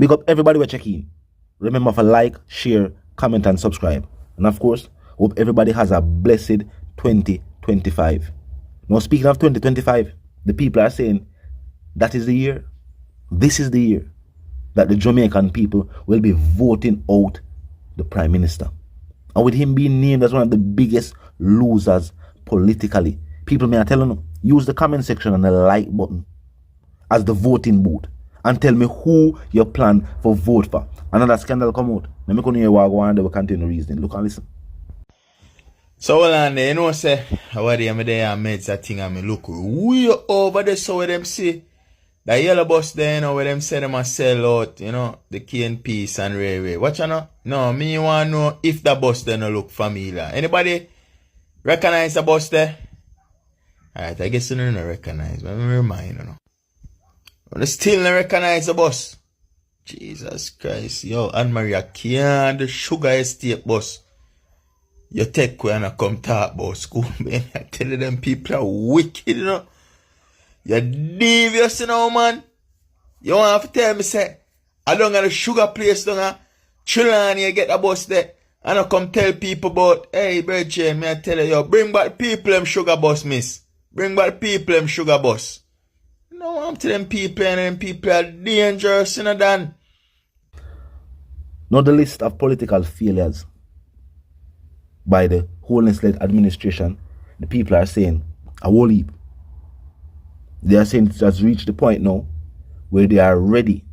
Big up everybody we're checking. Remember to like, share, comment, and subscribe. And of course, hope everybody has a blessed 2025. Now, speaking of 2025, the people are saying that is the year. This is the year that the Jamaican people will be voting out the Prime Minister. And with him being named as one of the biggest losers politically, people may tell you, use the comment section and the like button as the voting booth and tell me who you plan for vote for. Another scandal come out. Let me continue what I go on, they will continue reasoning. Look and listen. So well on there, you know say what I'm there and made that thing and me look way over there so where them see the yellow bus there, you know, where them say them a sell out, you know, the KNPs and railway. Watch you know? No, me want to know if the bus there no look familiar. Anybody recognize the bus there? Alright, I guess you don't recognize, but let me remind you know. But still not recognize the bus. Jesus Christ, yo, Anne-Marie, I can't the sugar estate bus. You take when I come talk about school, man. I tell you them people are wicked, you know. You're devious, you know, man. You want to tell me, say, I don't got a sugar place, don't I? Trelawney, you get a bus there. And I come tell people about, hey, Bridget, me I tell you, yo, bring back people them sugar bus, miss. Bring back people them sugar bus. No, I'm telling them people, and them people are dangerous, you know, Dan. Now the list of political failures by the Holness-led administration, the people are saying a whole heap. They are saying it has reached the point now where they are ready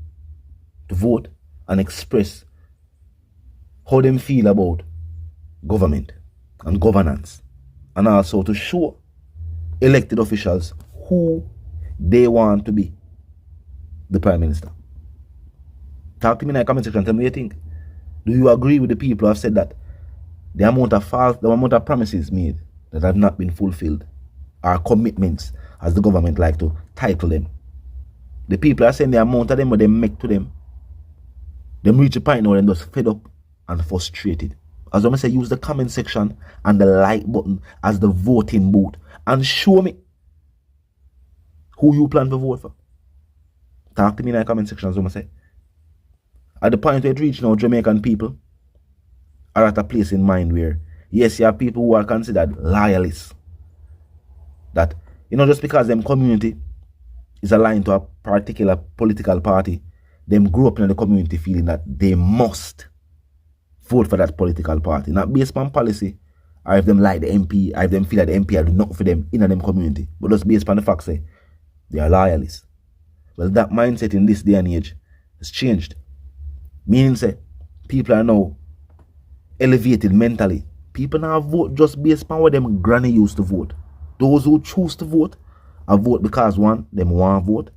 to vote and express how they feel about government and governance, and also to show elected officials who they want to be the Prime Minister. Talk to me in the comment section, tell me what you think. Do you agree with the people who have said that the amount of promises made that have not been fulfilled are commitments, as the government like to title them? The people are saying the amount of them what they make to them. Them reach a point now and just fed up and frustrated. As I say, use the comment section and the like button as the voting booth and show me who you plan to vote for. Talk to me in the comment section, as I say. At the point where it reached now, Jamaican people are at a place in mind where, yes, you have people who are considered loyalists. That, you know, just because them community is aligned to a particular political party, them grew up in the community feeling that they must vote for that political party. Not based on policy, or if them like the MP, or if them feel that the MP are do not for them in them community, but just based on the fact say they are loyalists. Well, that mindset in this day and age has changed. Meaning say people are now elevated mentally. People now vote just based on what them granny used to vote. Those who choose to vote are vote because one, them want to vote,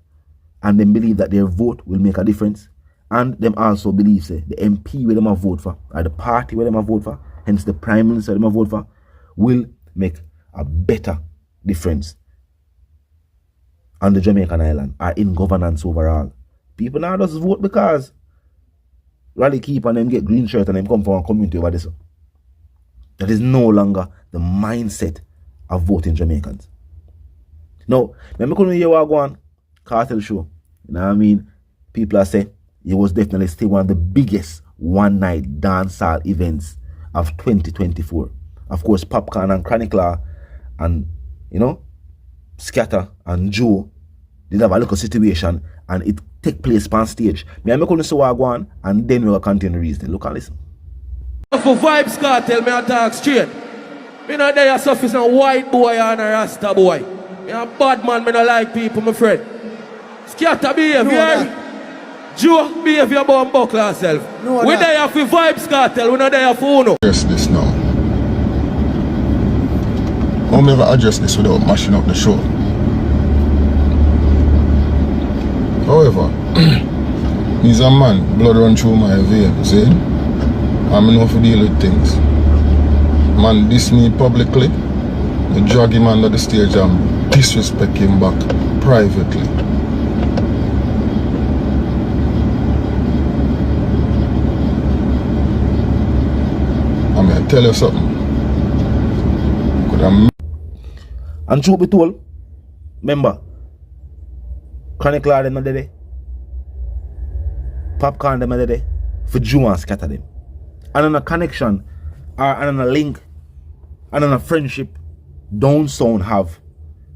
and them believe that their vote will make a difference, and them also believe say the MP where them a vote for, or the party where them a vote for, hence the Prime Minister them a vote for, will make a better difference on the Jamaican island or in governance overall. People now just vote because Rally keep and them get green shirt and them come from a community over this. That is no longer the mindset of voting Jamaicans. Now, when I couldn't hear what I go on Cartel show, you know what I mean? People are saying it was definitely still one of the biggest one-night dancehall events of 2024. Of course, Popcorn and Chronicler and, you know, Scatter and Joe did have a little situation and it take place on stage. Me and me couldn't see what I go on and then we will continue reasoning. Look and listen. For Vybz Kartel, me I talk straight. Me not there yourself is a white boy and a rasta boy. Me a bad man, me not like people, my friend. Scatter behavior. Joe behavior about buckle yourself. We there for Vybz Kartel, we not there for Uno. Address this now. I'll never address this without mashing up the show. However, he's a man, blood run through my veins, see? I'm enough to deal with things. Man diss me publicly, I drag him under the stage and disrespect him back privately. I'm gonna tell you something. And truth be told, remember, Chronicler another day. Popcorn them are there for Jew and scatter them. And on a connection or on a link and on a friendship Down Sound have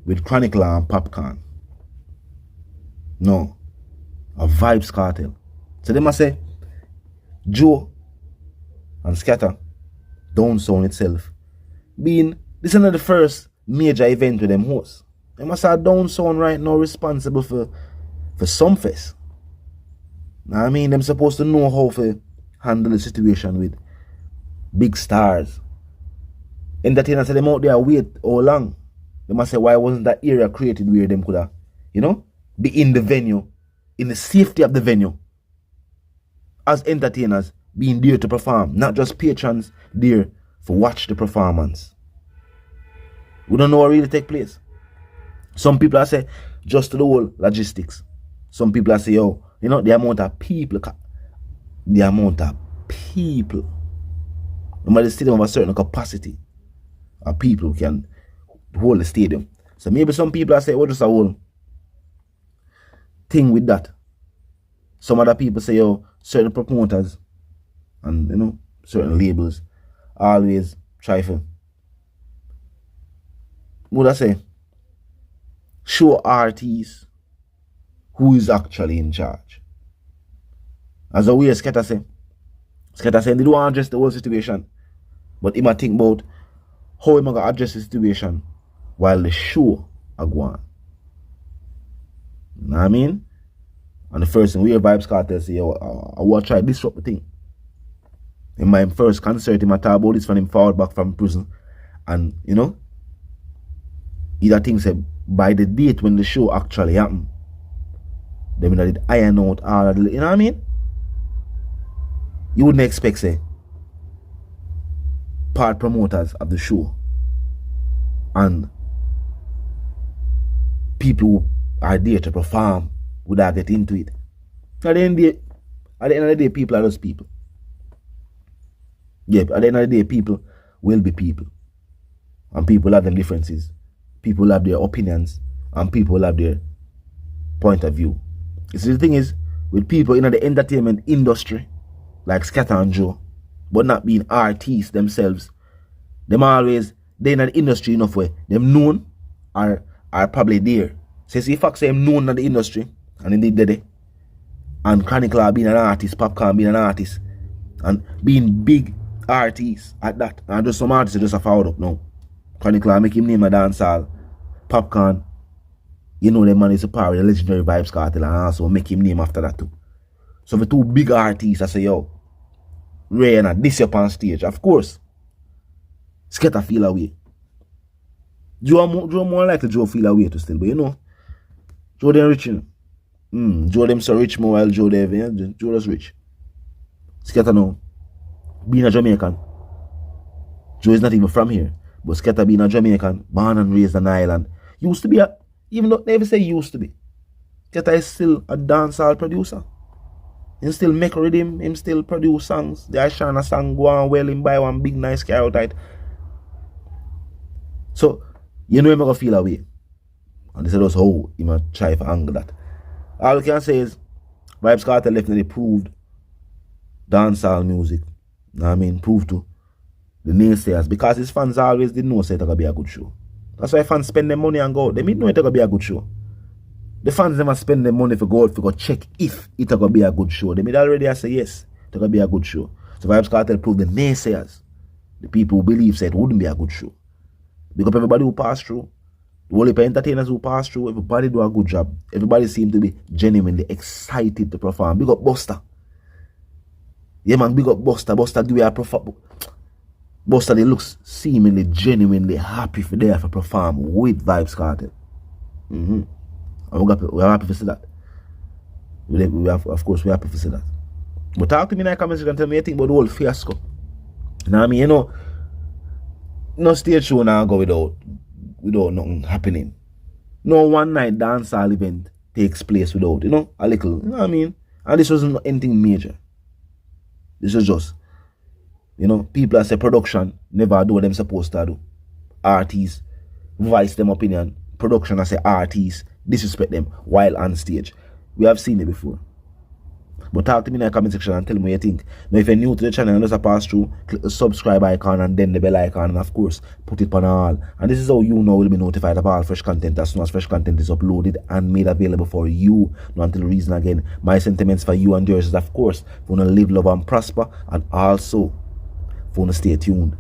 with Chronicle and Popcorn. No. A Vybz Kartel. So they must say Joe and Scatter, Down Sound itself, being this is not the first major event with them hosts. They must have Down Sound right now responsible for some fest. I mean, them supposed to know how to handle the situation with big stars. Entertainers say them out there wait how long. They must say why wasn't that area created where them could have, be in the venue, in the safety of the venue, as entertainers being there to perform, not just patrons there for watch the performance. We don't know what really take place. Some people are say just to the whole logistics. Some people are say, the amount of people, the stadium have a certain capacity of people who can hold the stadium. So maybe some people are say, just a whole thing with that. Some other people say, certain promoters and certain labels always try for what I say, show artists who is actually in charge. As a way Scatter say they don't want to address the whole situation, but he might think about how he might address the situation while the show are going. You know what I mean? And the first thing we hear Vybz Kartel say, I want to try disrupt the thing. In my first concert, he might talk about this when him forward back from prison. And, either thing said by the date when the show actually happened, they did iron out all of the, you know what I mean? You wouldn't expect, say, part promoters of the show and people who are there to perform would I get into it. At the end of the day, people are just people. Yeah, at the end of the day, people will be people. And people have their differences. People have their opinions. And people have their point of view. You see, the thing is, with people in the entertainment industry, like Scatter and Joe, but not being artists themselves, them always, they in the industry enough where them known are probably there. So see, if I say I'm known in the industry, and indeed they and Chronicle being an artist, Popcorn being an artist, and being big artists at that, and just some artists just a fouled up now. Chronicle make him name a dancehall, Popcorn, the man is a part of the legendary Vybz Kartel, and also make him name after that too. So the two big artists, I say, Ray and this up on stage, of course, Scatter feel away. Joe more likely Joe feel away to still, but Joe them rich, Joe them so rich more while Joe there, Joe was rich. Scatter now, being a Jamaican, Joe is not even from here, but Scatter being a Jamaican, born and raised on island, used to be even though they never say used to be, Scatter is still a dancehall producer. He still make rhythm, him still produce songs. The Ashana song go on well, him buy one big nice car outside. So, him gonna feel away. And this is just how he might try to angle that. All I can say is, Vybz Kartel definitely proved dancehall music. You know what I mean? Proved to the naysayers. Because his fans always didn't know say it's gonna be a good show. That's why fans spend their money and go out. They didn't know it's gonna be a good show. The fans never spend their money for go out to go check if it's gonna be a good show. They made already say yes, it's gonna be a good show. So Vybz Kartel proved the naysayers, the people who believe said it wouldn't be a good show. Because everybody who passed through, the whole entertainers who passed through, everybody do a good job. Everybody seemed to be genuinely excited to perform. Big up Buster. Yeah man, big up Buster. Buster do a perform. Buster they looks seemingly genuinely happy for there for perform with Vybz Kartel. And we're happy to see that. Of course, we're happy to see that. But talk to me in the comments and tell me anything about the whole fiasco. You know what I mean? No stage show now go without nothing happening. No one night dancehall event takes place without, a little, you know what I mean? And this wasn't anything major. This was just, people that say production never do what them supposed to do. Artists voice them opinion. Production I say artists disrespect them while on stage. We have seen it before. But talk to me in the comment section and tell me what you think. Now if you're new to the channel and just pass through, click the subscribe icon and then the bell icon, and of course put it on all. And this is how you know will be notified of all fresh content as soon as fresh content is uploaded and made available for you. Now until the reason again, my sentiments for you and yours is of course for you to live, love and prosper, and also for you to stay tuned.